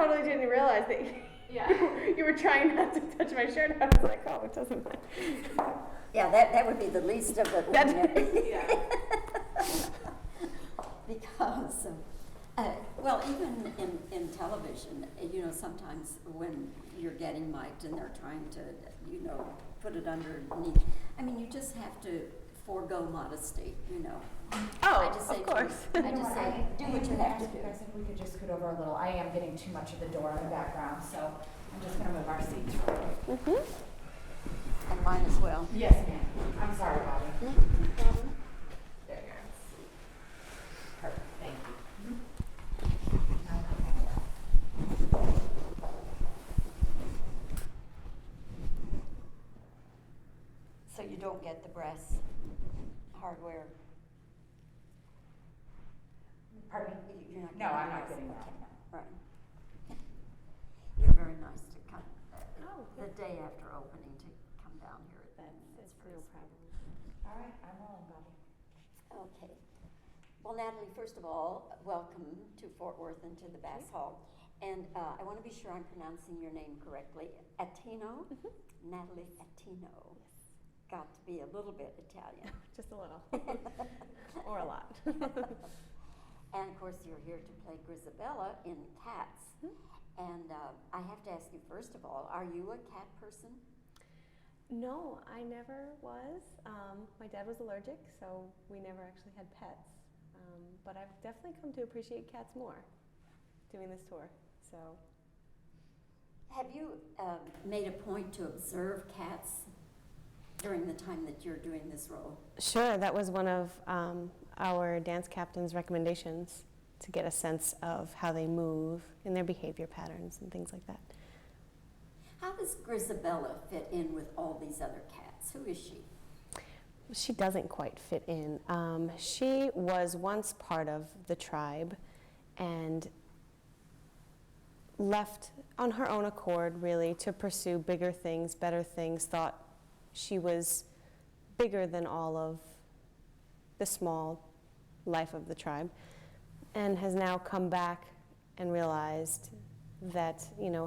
totally didn't realize that you were trying not to touch my shirt. I was like, oh, it doesn't matter. Yeah, that would be the least of it. Yeah. Because, well, even in television, sometimes when you're getting mic'd and they're trying to, put it underneath, you just have to forego modesty, Oh, I just say of course. I just say, do what you have to do. I think we could just scoot over a little. I am getting too much of the door in the background, so I'm just going to move our seats. And mine as well. Yes, ma'am. I'm sorry, Bobbie. No problem. There you go. Perfect. Thank you. So you don't get the brass hardware? Pardon me? You're not No, I'm not brass. getting that. Okay. Right. You're very nice to come the day after opening to come down here. That's very no sweet. problem. All right, I'm willing, Bobbie. Okay. Well, Natalie, first of all, welcome to Fort Worth and to the Bass Hall. And I want to be sure I'm pronouncing your name correctly. Attino? Natalie Attino. Yes. Got to be a little bit Italian. Just a little. Or a lot. And of course, you're here to play Grisabella in Cats. And I have to ask you, first of all, are you a cat person? No, I never was. My dad was allergic, so we never actually had pets. But I've definitely come to appreciate cats more doing this tour. So, Have you made a point to observe cats during the time that you're doing this role? sure, that was one of our dance captain's recommendations, to get a sense of how they move and their behavior patterns and things like that. How does Grisabella fit in with all these other cats? Who is she? She doesn't quite fit in. She was once part of the tribe and left on her own accord, really, to pursue bigger things, better things, thought she was bigger than all of the small life of the tribe, and has now come back and realized that,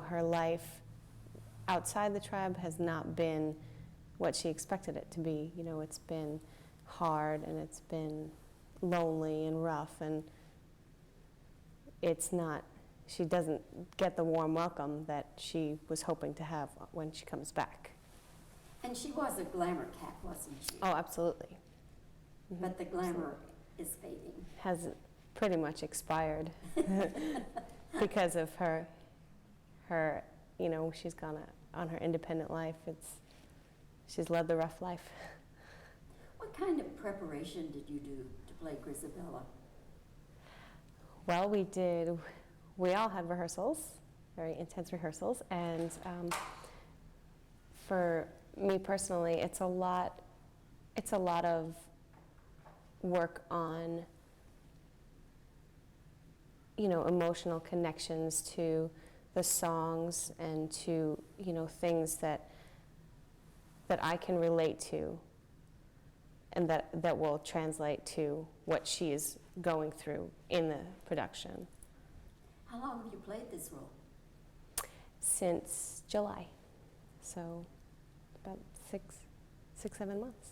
her life outside the tribe has not been what she expected it to be. It's been hard and it's been lonely and rough, and she doesn't get the warm welcome that she was hoping to have when she comes back. And she was a glamour cat, wasn't she? Oh, absolutely. But the glamour is fading. Has pretty much expired because of her, she's gone on her independent life. She's led the rough life. What kind of preparation did you do to play Grisabella? Well, we all had rehearsals, very intense rehearsals, and for me personally, it's a lot of work on, emotional connections to the songs and to, things that I can relate to, and that will translate to what she is going through in the production. How long have you played this role? Since July, so about 7 months.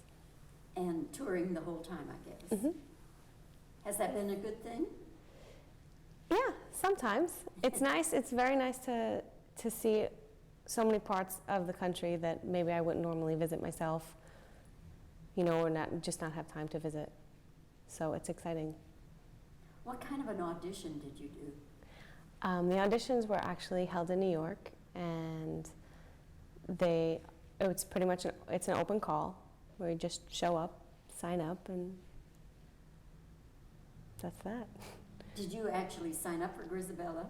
And touring the whole time, I guess. Mm-hmm. Has that been a good thing? Yeah, sometimes. It's nice. It's very nice to see so many parts of the country that maybe I wouldn't normally visit myself, or not have time to visit. So it's exciting. What kind of an audition did you do? The auditions were actually held in New York, and it's pretty much it's an open call where you just show up, sign up, and that's that. Did you actually sign up for Grisabella?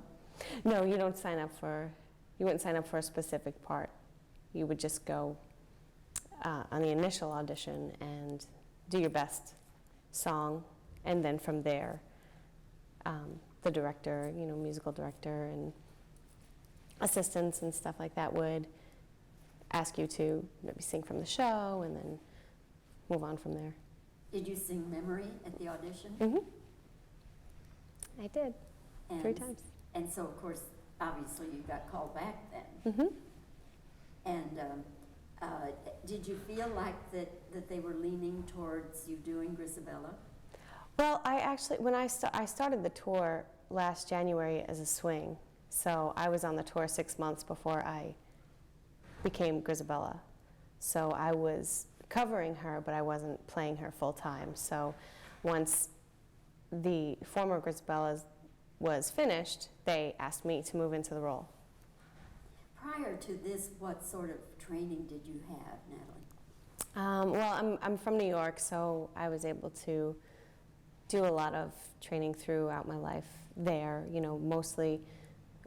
No, you wouldn't sign up for a specific part. You would just go on the initial audition and do your best song, and then from there, the director, musical director and assistants and stuff like that would ask you to maybe sing from the show and then move on from there. Did you sing Memory at the audition? Mm-hmm. I did. 3 times. And so, of course, obviously you got called back then. Mm-hmm. And did you feel like that they were leaning towards you doing Grisabella? Well, I actually, when I started the tour last January as a swing, so I was on the tour 6 months before I became Grisabella. So I was covering her, but I wasn't playing her full time. So once the former Grisabella was finished, they asked me to move into the role. Prior to this, what sort of training did you have, Natalie? Well, I'm from New York, so I was able to do a lot of training throughout my life there, you know, mostly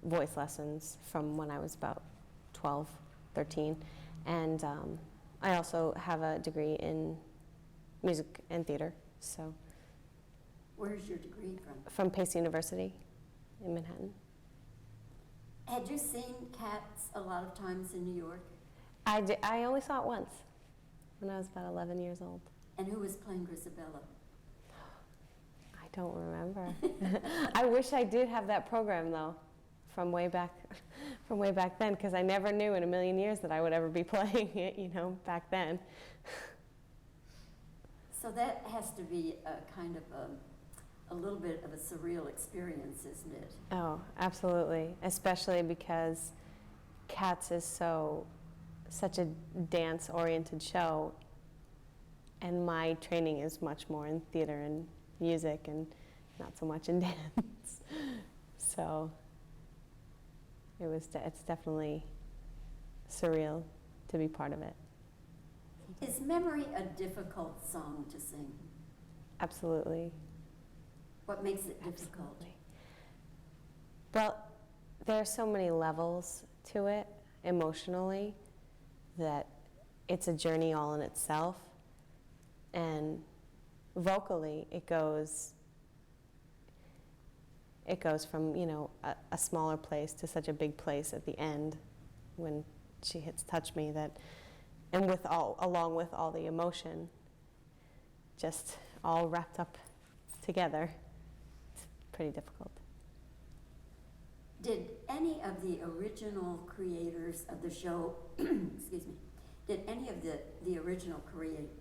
voice lessons from when I was about 12, 13. And I also have a degree in music and theater, so. Where's your degree from? From Pace University in Manhattan. Had you seen Cats a lot of times in New York? I only saw it once, when I was about 11 years old. And who was playing Grisabella? I don't remember. I wish I did have that program, though, from way back then, because I never knew in a million years that I would ever be playing it, you know, back then. So that has to be a kind of a little bit of a surreal experience, isn't it? Oh, absolutely, especially because Cats is such a dance-oriented show, and my training is much more in theater and music and not so much in dance. So it's definitely surreal to be part of it. Is Memory a difficult song to sing? Absolutely. What makes it difficult? Absolutely. Well, there are so many levels to it emotionally that it's a journey all in itself. And vocally, it goes from, you know, a smaller place to such a big place at the end when she hits Touch Me, that, and along with all the emotion, just all wrapped up together. It's pretty difficult. Did any of the original creators of the show, excuse me, did any of the original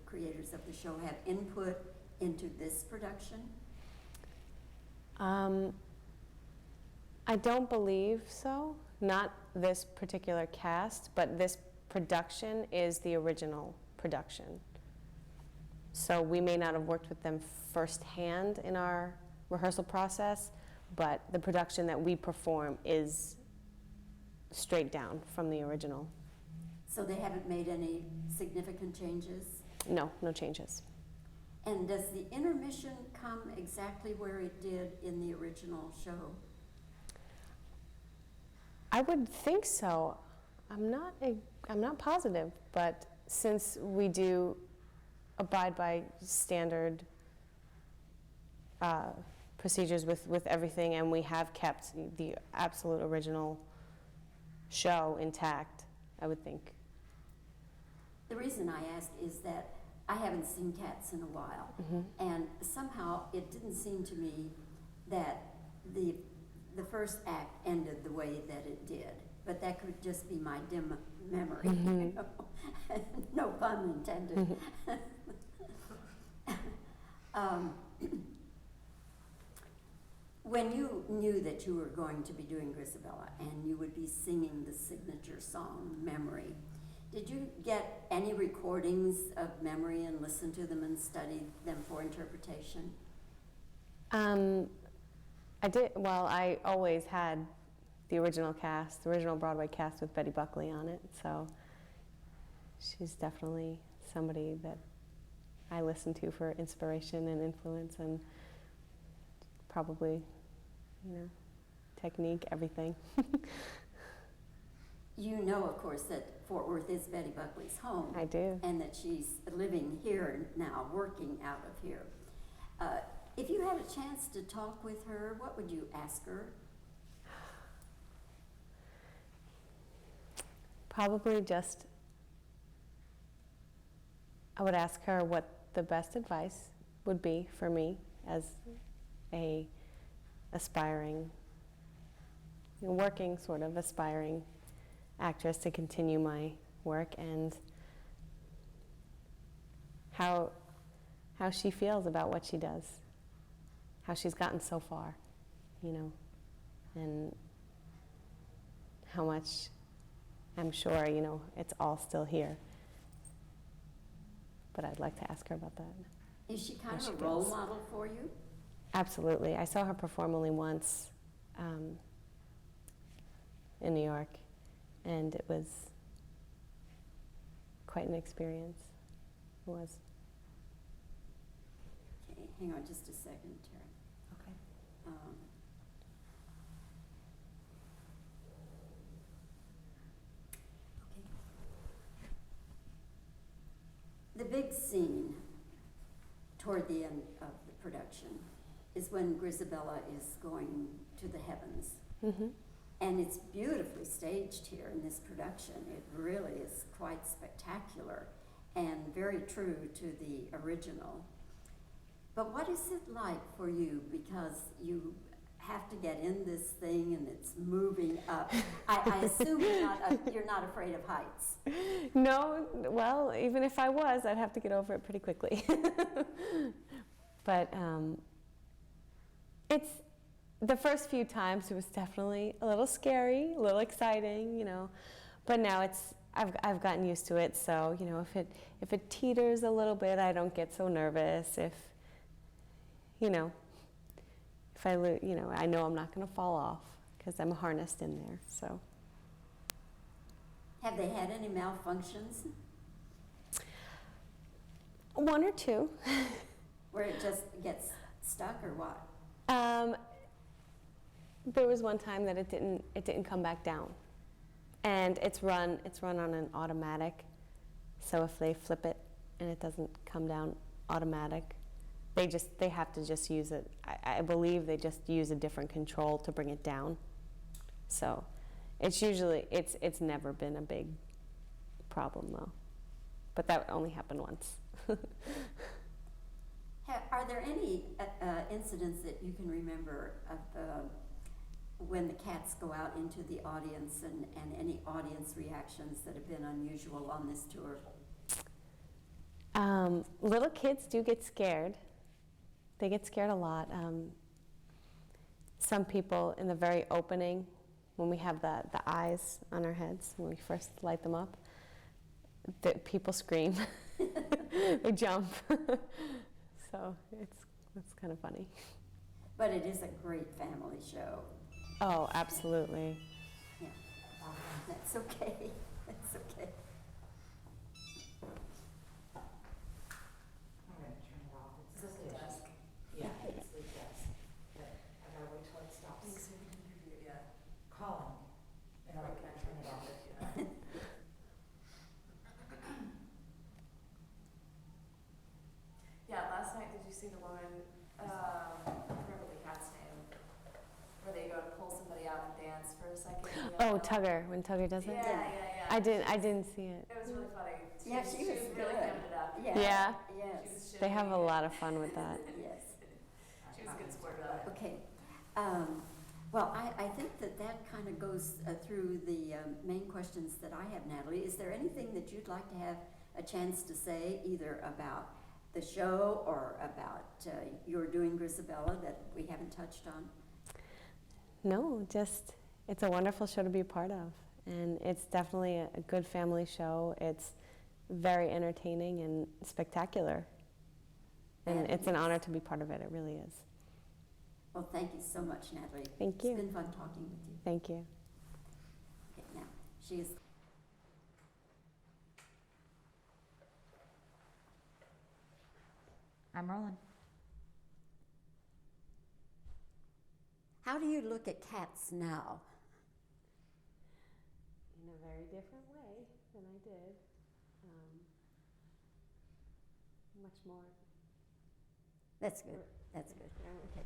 creators of the show have input into this production? I don't believe so. Not this particular cast, but this production is the original production. So we may not have worked with them firsthand in our rehearsal process, but the production that we perform is straight down from the original. So they haven't made any significant changes? No changes. And does the intermission come exactly where it did in the original show? I would think so. I'm not positive, but since we do abide by standard procedures with everything, and we have kept the absolute original show intact, I would think. The reason I ask is that I haven't seen Cats in a while, Mm-hmm. and somehow it didn't seem to me that the first act ended the way that it did. But that could just be my dim memory. Mm-hmm. You know? No pun intended. When you knew that you were going to be doing Grisabella and you would be singing the signature song, Memory, did you get any recordings of Memory and listen to them and study them for interpretation? I did. Well, I always had the original cast, the original Broadway cast with Betty Buckley on it, so she's definitely somebody that I listen to for inspiration and influence, and probably, you know, technique, everything. You know, of course, that Fort Worth is Betty Buckley's home. I do. And that she's living here now, working out of here. If you had a chance to talk with her, what would you ask her? Probably just, I would ask her what the best advice would be for me as a aspiring working sort of aspiring actress to continue my work, and how she feels about what she does, how she's gotten so far, and how much I'm sure, it's all still here. But I'd like to ask her about that. Is she kind How of she a role feels. model for you? Absolutely. I saw her perform only once in New York, and it was quite an experience. It was. Okay, hang on just a second, Terry. Okay. Okay. The big scene toward the end of the production is when Grisabella is going to the heavens. Mm-hmm. And it's beautifully staged here in this production. It really is quite spectacular and very true to the original. But what is it like for you? Because you have to get in this thing and it's moving up. I assume you're not afraid of heights. No, well, even if I was, I'd have to get over it pretty quickly. But it's, the first few times it was definitely a little scary, a little exciting, but now I've gotten used to it, so, if it teeters a little bit, I don't get so nervous. If I I know I'm not going to fall off because I'm harnessed in there, so. Have they had any malfunctions One or two. where it just gets stuck or what? There was one time that it didn't come back down, and it's run on an automatic. So if they flip it and it doesn't come down automatic, they have to just use it. I believe they just use a different control to bring it down. So it's usually it's never been a big problem though, but that only happened once. Are there any incidents that you can remember of when the cats go out into the audience and any audience reactions that have been unusual on this tour? Little kids do get scared. They get scared a lot. Some people in the very opening, when we have the eyes on our heads, when we first light them up, people scream. They jump. So it's kind of funny. But it is a great family show. Oh, absolutely. Yeah, that's okay. That's okay. I'm gonna turn it off. It's the desk. Yeah, it's the desk. But I gotta wait till it stops calling, and I can turn it off. Yeah, last night, did you see the one, I don't remember the cat's name, where they go to pull somebody out and dance for a second? Oh, Tugger, when Tugger does it? Yeah. I didn't see it. It was really funny. Yeah, she was really good. hammed it up. Yeah. Yes. They have a lot of fun with that. Yes. She was a good sport about it. Okay. Well, I think that kind of goes through the main questions that I have, Natalie. Is there anything that you'd like to have a chance to say, either about the show or about your doing Grisabella that we haven't touched on? No, just it's a wonderful show to be a part of, and it's definitely a good family show. It's very entertaining and spectacular, and it's an honor to be part of it. It really is. Well, thank you so much, Natalie. Thank you. It's been fun talking with you. Thank you. Okay, now, she is... I'm rolling. How do you look at cats now? In a very different way than I did. Much more. That's good. That's good. Okay.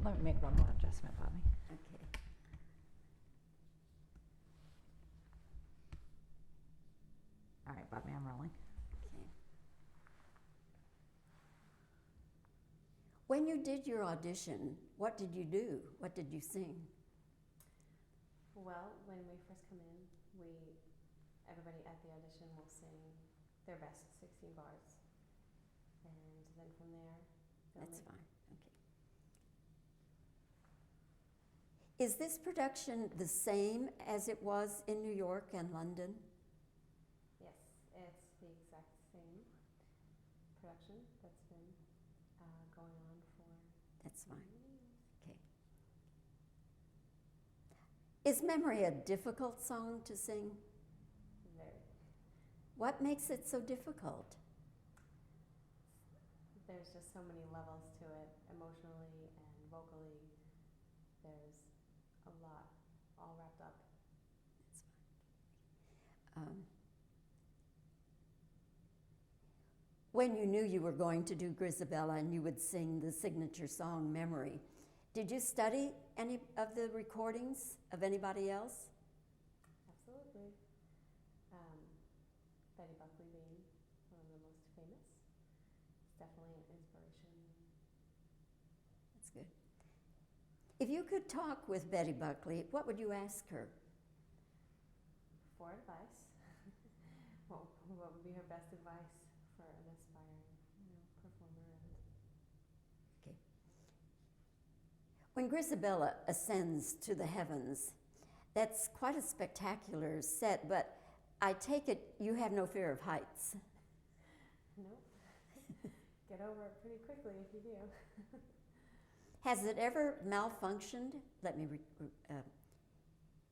All Let me make one more adjustment, Bobbie. right. Okay. All right, Bobbie, I'm rolling. Okay. When you did your audition, what did you do? What did you sing? Well, when we first come in, everybody at the audition will sing their best 16 bars. And then from there, they'll That's make fine, okay. Is this production the same as it was in New York and London? Yes, it's the exact same production that's been going on for That's fine, many years. okay. Is Memory a difficult song to sing? Very. What makes it so difficult? There's just so many levels to it, emotionally and vocally. There's a lot all wrapped up. That's fine. When you knew you were going to do Grisabella and you would sing the signature song Memory, did you study any of the recordings of anybody else? Absolutely. Betty Buckley being one of the most famous. It's definitely an inspiration. That's good. If you could talk with Betty Buckley, what would you ask her? For advice, what would be her best advice for an aspiring, performer? Okay. When Grisabella ascends to the heavens, that's quite a spectacular set, but I take it you have no fear of heights. Nope. Get over it pretty quickly if you do. Has it ever malfunctioned?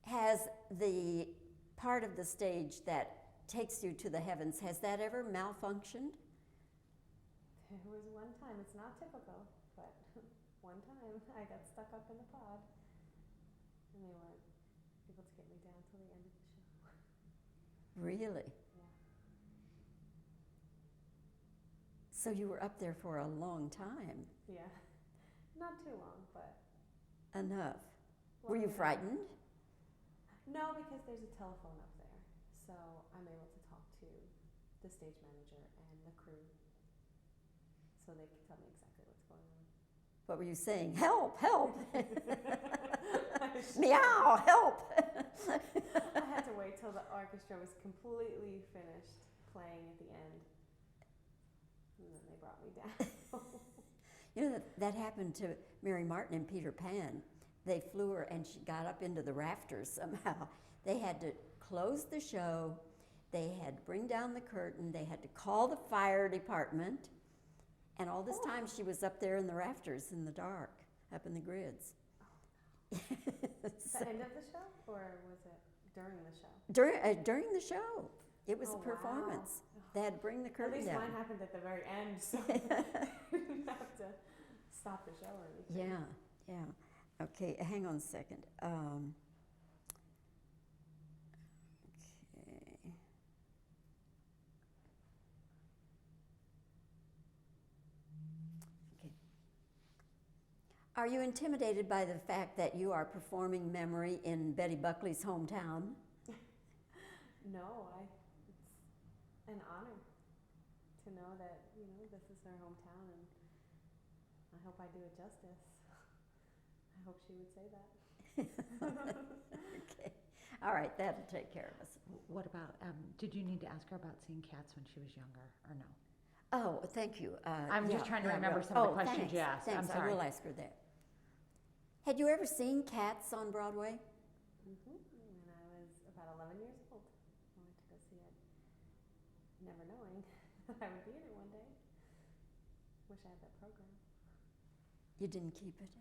Has the part of the stage that takes you to the heavens, has that ever malfunctioned? There was one time, it's not typical, but one time I got stuck up in the pod and they weren't able to get me down till the end of the show. Really? Yeah. So you were up there for a long time. Yeah. Not too long, but. Enough. Were long you enough. frightened? No, because there's a telephone up there, so I'm able to talk to the stage manager and the crew, so they can tell me exactly what's going on. What were you saying? Help, help! Meow, help! I had to wait till the orchestra was completely finished playing at the end, and then they brought me down. You know, that happened to Mary Martin in Peter Pan. They flew her and she got up into the rafters somehow. They had to close the show, they had to bring down the curtain, they had to call the fire department, and all this time she was up there in the rafters in the dark, up in the grids. The end of the show, or was it during the show? During the show. It was a performance. Wow. They had to bring the curtain At least down. mine happened at the very end, so I didn't have to stop the show or anything. Yeah, yeah. Okay, hang on a second. Okay. Okay. Are you intimidated by the fact that you are performing Memory in Betty Buckley's hometown? No, it's an honor to know that, this is her hometown, and I hope I do it justice. I hope she would say that. Okay. All right, that'll take care of us. What about, did you need to ask her about seeing cats when she was younger, or no? Oh, thank you. I'm just trying to remember some of the questions you asked. Thanks. I'm sorry. I will ask her that. Had you ever seen Cats on Broadway? When I was about 11 years old, I went to go see it, never knowing that I would be in it one day. Wish I had that program. You didn't keep it?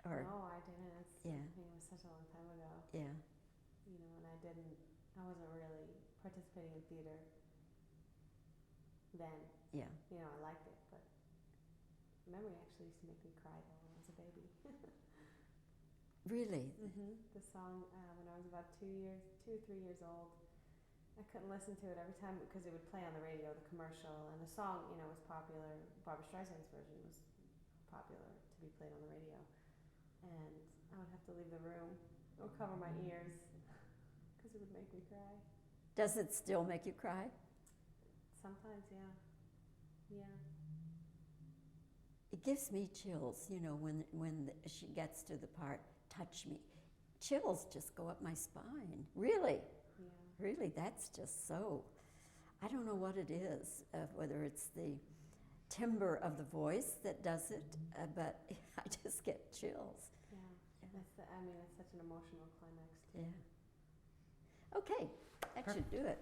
Or, No, I didn't. Yeah. It was such a long time ago. yeah. And I wasn't really participating in theater then. Yeah. I liked it, but Memory actually used to make me cry though when I was a baby. Really? The song, when I was about 2 or 3 years old, I couldn't listen to it every time because it would play on the radio, the commercial, and the song, was popular. Barbra Streisand's version was popular to be played on the radio. And I would have to leave the room or cover my ears because it would make me cry. Does it still make you cry? Sometimes, yeah. Yeah. It gives me chills, when she gets to the part, touch me. chills just go up my spine. Really, Yeah. really, that's just so, I don't know what it is, whether it's the timbre of the voice that does it, but I just get chills. Yeah. I mean, it's such an emotional climax too. Yeah. Okay, that should do it.